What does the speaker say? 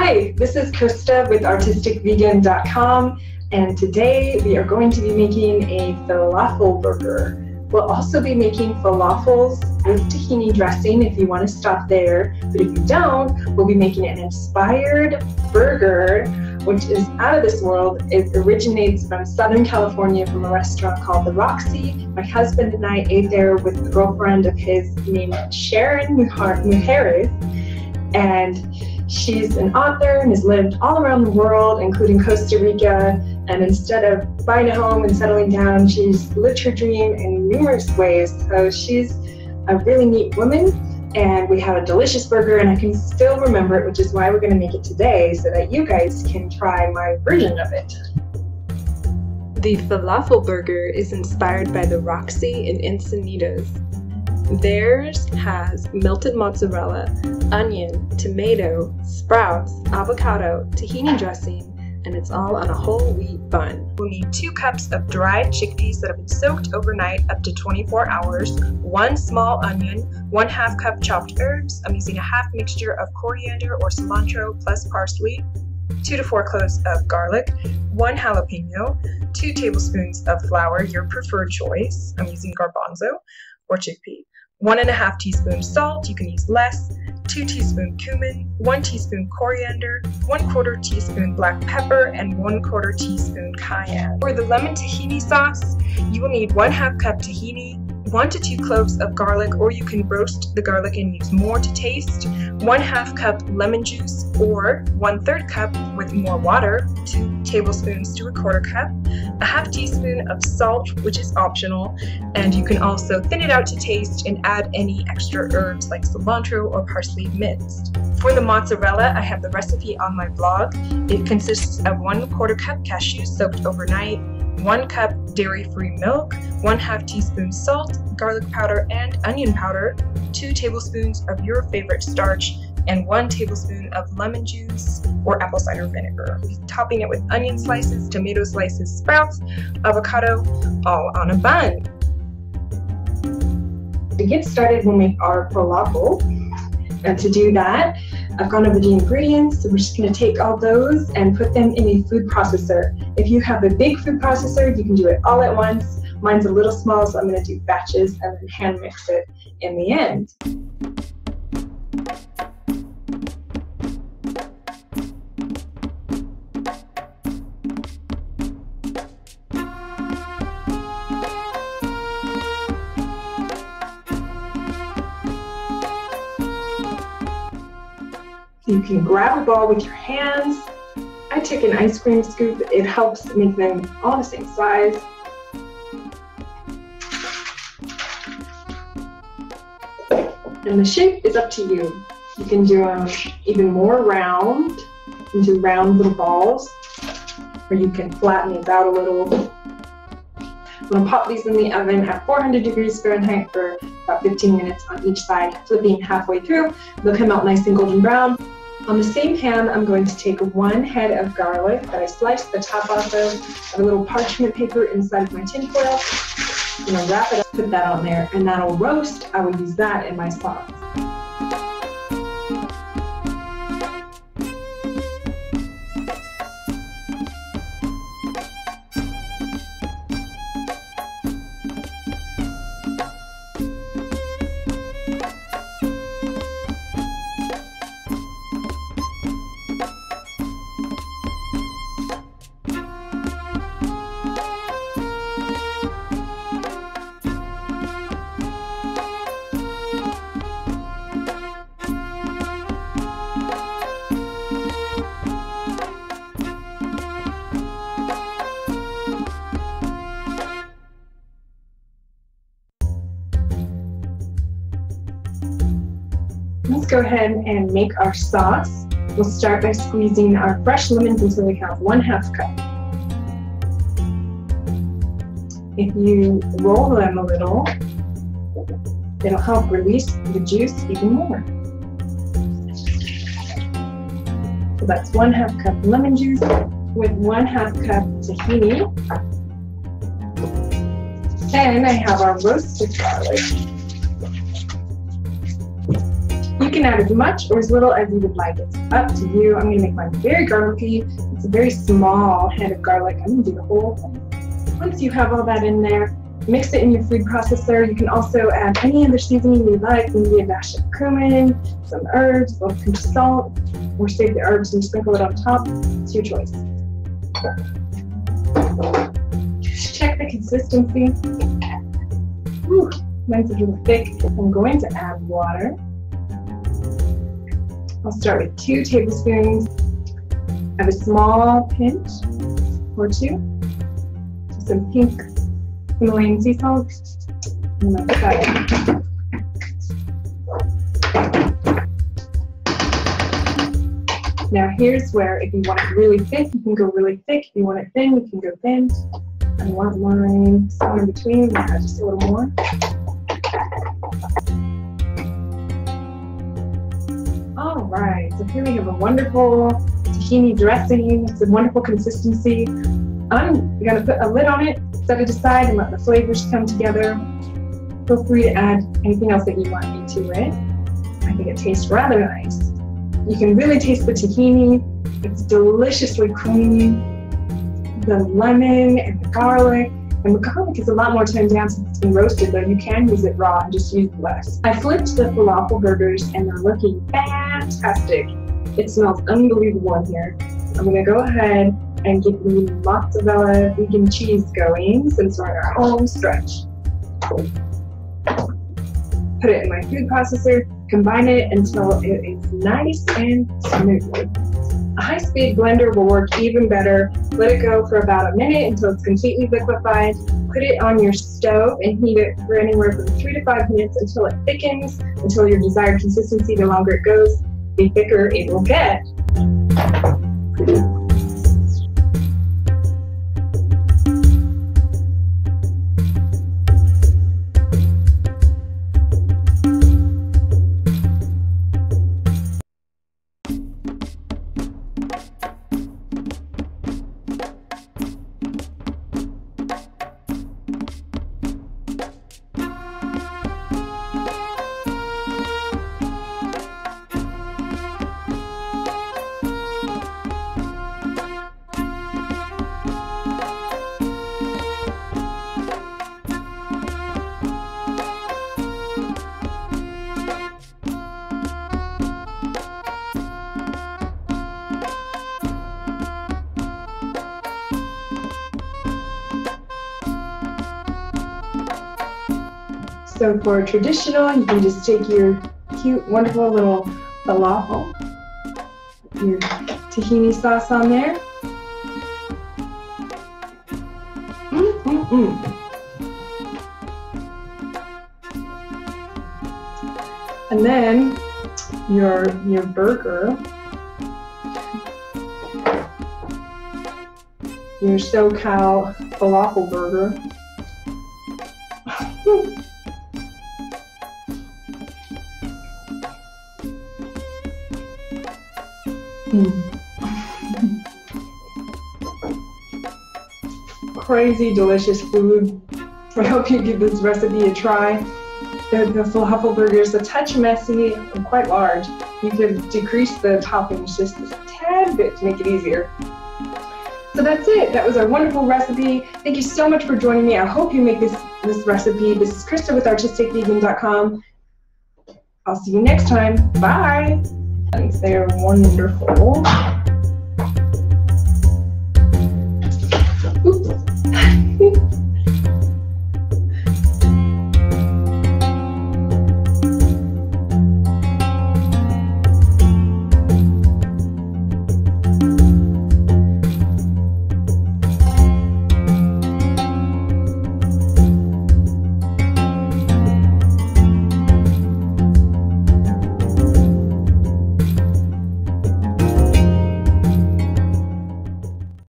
Hi, this is Christa with artisticvegan.com, and today we are going to be making a falafel burger. We'll also be making falafels with tahini dressing if you want to stop there, but if you don't, we'll be making an inspired burger which is out of this world. It originates from Southern California from a restaurant called the Roxy. My husband and I ate there with a girlfriend of his named Sharon Mujeres, and she's an author and has lived all around the world, including Costa Rica. And instead of buying a home and settling down, she's lived her dream in numerous ways. So she's a really neat woman. And we have a delicious burger, and I can still remember it, which is why we're going to make it today, so that you guys can try my version of it. The falafel burger is inspired by the Roxy in Encinitas. Theirs has melted mozzarella, onion, tomato, sprouts, avocado, tahini dressing, and it's all on a whole wheat bun. We'll need 2 cups of dried chickpeas that have been soaked overnight up to 24 hours, 1 small onion, 1/2 cup chopped herbs. I'm using a half mixture of coriander or cilantro plus parsley, 2 to 4 cloves of garlic, 1 jalapeno, 2 tablespoons of flour, your preferred choice. I'm using garbanzo or chickpea. 1½ teaspoon salt, you can use less, 2 teaspoon cumin, 1 teaspoon coriander, 1/4 teaspoon black pepper, and 1/4 teaspoon cayenne. For the lemon tahini sauce, you will need 1/2 cup tahini, 1 to 2 cloves of garlic, or you can roast the garlic and use more to taste, 1/2 cup lemon juice, or 1/3 cup with more water, 2 tablespoons to 1/4 cup, a half teaspoon of salt, which is optional, and you can also thin it out to taste and add any extra herbs like cilantro or parsley minced. For the mozzarella, I have the recipe on my blog. It consists of 1/4 cup cashews soaked overnight, 1 cup dairy-free milk, 1/2 teaspoon salt, garlic powder, and onion powder, 2 tablespoons of your favorite starch, and 1 tablespoon of lemon juice or apple cider vinegar. Topping it with onion slices, tomato slices, sprouts, avocado, all on a bun. To get started, we'll make our falafel. And to do that, I've gone over the ingredients, so we're just going to take all those and put them in a food processor. If you have a big food processor, you can do it all at once. Mine's a little small, so I'm going to do batches and then hand mix it in the end. You can grab a ball with your hands. I take an ice cream scoop. It helps make them all the same size. And the shape is up to you. You can do them even more round, into round little balls, or you can flatten these out a little. I'm going to pop these in the oven at 400 degrees Fahrenheit for about 15 minutes on each side, flipping halfway through. They'll come out nice and golden brown. On the same pan, I'm going to take 1 head of garlic that I sliced the top off of. I have a little parchment paper inside of my tin foil. I'm going to wrap it up, put that on there, and that'll roast. I will use that in my sauce. Let's go ahead and make our sauce. We'll start by squeezing our fresh lemons until we have 1/2 cup. If you roll them a little, it'll help release the juice even more. So that's 1/2 cup lemon juice with 1/2 cup tahini. Then I have our roasted garlic. You can add as much or as little as you would like. It's up to you. I'm going to make mine very garlicky. It's a very small head of garlic. I'm going to do the whole thing. Once you have all that in there, mix it in your food processor. You can also add any other seasoning you like, maybe a dash of cumin, some herbs, a little pinch of salt, or save the herbs and sprinkle it on top. It's your choice. Just check the consistency. Whew, mine's a little thick. I'm going to add water. I'll start with 2 tablespoons. I have a small pinch or 2. Some pink Himalayan sea salt. And I'm going to put that in. Now here's where if you want it really thick, you can go really thick. If you want it thin, you can go thin. I want mine somewhere in between, I'll add just a little more. All right, so here we have a wonderful tahini dressing. It's a wonderful consistency. I'm gonna put a lid on it, set it aside, and let the flavors come together. Feel free to add anything else that you want into it. I think it tastes rather nice. You can really taste the tahini. It's deliciously creamy. The lemon and the garlic. And the garlic is a lot more toned down since it's been roasted, though you can use it raw and just use less. I flipped the falafel burgers and they're looking fantastic. It smells unbelievable in here. I'm gonna go ahead and get the mozzarella vegan cheese going since we're in our home stretch. Put it in my food processor, combine it until it is nice and smooth. A high-speed blender will work even better. Let it go for about a minute until it's completely liquefied. Put it on your stove and heat it for anywhere from 3 to 5 minutes until it thickens, until your desired consistency. The longer it goes, the thicker it will get. So for traditional, you can just take your cute, wonderful little falafel, your tahini sauce on there. And then your burger, your SoCal Falafel Burger. Crazy delicious food. I hope you give this recipe a try. The falafel burger is a touch messy and quite large. You could decrease the toppings just a tad bit to make it easier. So that's it. That was our wonderful recipe. Thank you so much for joining me. I hope you make this recipe. This is Christa with artisticvegan.com. I'll see you next time. Bye. They're wonderful. Oops.